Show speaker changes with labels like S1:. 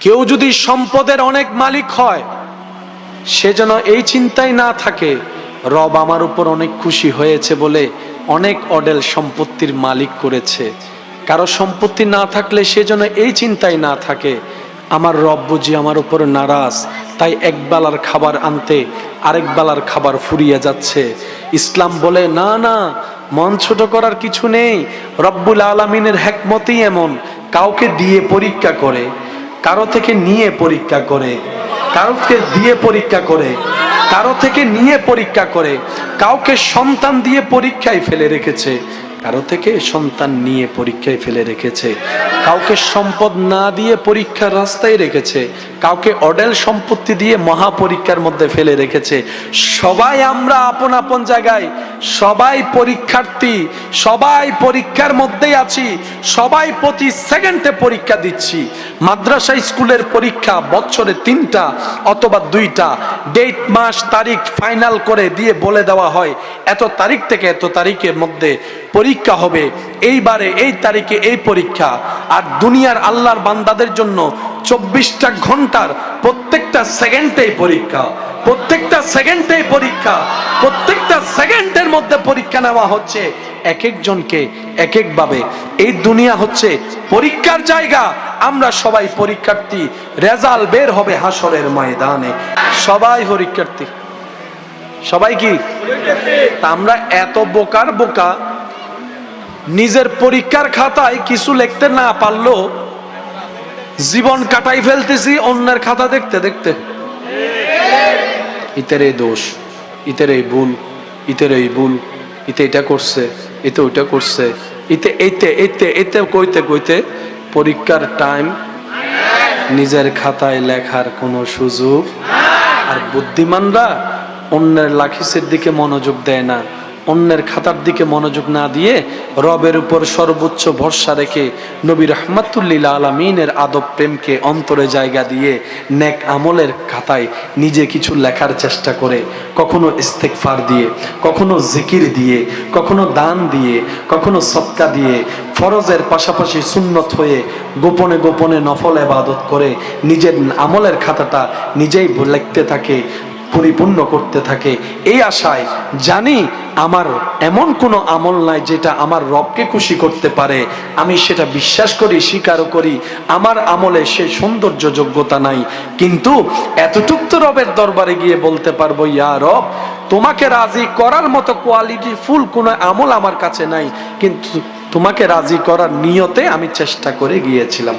S1: কেউ যদি সম্পদের অনেক মালিক হয়, সে যেন এই চিন্তায় না থাকে রব আমার উপর অনেক খুশি হয়েছে বলে অনেক অডেল সম্পত্তির মালিক করেছে। কারো সম্পত্তি না থাকলে সে যেন এই চিন্তায় না থাকে আমার রব বুঝি আমার উপর নারাজ, তাই এক বেলার খাবার আনতে আরেক বেলার খাবার ফুরিয়ে যাচ্ছে। ইসলাম বলে না না, মন ছোট করার কিছু নেই। রব্বুল আলামিনের হিকমতই এমন, কাউকে দিয়ে পরীক্ষা করে, কারো থেকে নিয়ে পরীক্ষা করে, কাউকে দিয়ে পরীক্ষা করে, কারো থেকে নিয়ে পরীক্ষা করে। কাউকে সন্তান দিয়ে পরীক্ষায় ফেলে রেখেছে, কারো থেকে সন্তান নিয়ে পরীক্ষায় ফেলে রেখেছে। কাউকে সম্পদ না দিয়ে পরীক্ষার রাস্তায় রেখেছে, কাউকে অডেল সম্পত্তি দিয়ে মহা পরীক্ষার মধ্যে ফেলে রেখেছে। সবাই আমরা আপন আপন জায়গায়, সবাই পরীক্ষার্থী, সবাই পরীক্ষার মধ্যেই আছি, সবাই প্রতি সেকেন্ডে পরীক্ষা দিচ্ছি। মাদ্রাসা স্কুলের পরীক্ষা বছরে 3টা অথবা 2টা ডেট, মাস, তারিখ ফাইনাল করে দিয়ে বলে দেওয়া হয় এত তারিখ থেকে এত তারিখের মধ্যে পরীক্ষা হবে, এইবারে এই তারিখে এই পরীক্ষা। আর দুনিয়ার আল্লাহর বান্দাদের জন্য 24টা ঘন্টার প্রত্যেকটা সেকেন্ডেই পরীক্ষা, প্রত্যেকটা সেকেন্ডেই পরীক্ষা, প্রত্যেকটা সেকেন্ডের মধ্যে পরীক্ষা নেওয়া হচ্ছে এক একজনকে এক একভাবে। এই দুনিয়া হচ্ছে পরীক্ষার জায়গা, আমরা সবাই পরীক্ষার্থী। রেজাল্ট বের হবে হাসরের ময়দানে, সবাই পরীক্ষার্থী, সবাই কি? তা আমরা এত বোকার বোকা, নিজের পরীক্ষার খাতায় কিছু লিখতে না পারলেও জীবন কাটাই ফেলতেছি অন্যের খাতা দেখতে দেখতে। ইতের এই দোষ, ইতের এই ভুল, ইতের এই ভুল, ইতে এটা করছে, এতে ওইটা করছে, ইতে এইতে এইতে এতে কইতে কইতে পরীক্ষার টাইম, নিজের খাতায় লেখার কোনো সুযোগ। আর বুদ্ধিমানরা অন্যের লাখিসের দিকে মনোযোগ দেয় না, অন্যের খাতার দিকে মনোযোগ না দিয়ে রবের উপর সর্বোচ্চ ভরসা রেখে নবী রাহমাতুল্লিল আলামিনের আদব প্রেমকে অন্তরে জায়গা দিয়ে নেক আমলের খাতায় নিজে কিছু লেখার চেষ্টা করে, কখনো ইস্তেগফার দিয়ে, কখনো জিকির দিয়ে, কখনো দান দিয়ে, কখনো সদকা দিয়ে, ফরজের পাশাপাশি সুন্নত হয়ে গোপনে গোপনে নফল ইবাদত করে নিজের আমলের খাতাটা নিজেই লিখতে থাকে, পরিপূর্ণ করতে থাকে। এই আশায় জানি আমার এমন কোনো আমল নাই যেটা আমার রবকে খুশি করতে পারে, আমি সেটা বিশ্বাস করি, স্বীকারও করি। আমার আমলে সে সৌন্দর্য যোগ্যতা নাই, কিন্তু এতটুক তো রবের দরবারে গিয়ে বলতে পারবো, ইয়া রব, তোমাকে রাজি করার মতো কোয়ালিটি ফুল কোনো আমল আমার কাছে নাই, কিন্তু তোমাকে রাজি করার নিয়তে আমি চেষ্টা করে গিয়েছিলাম।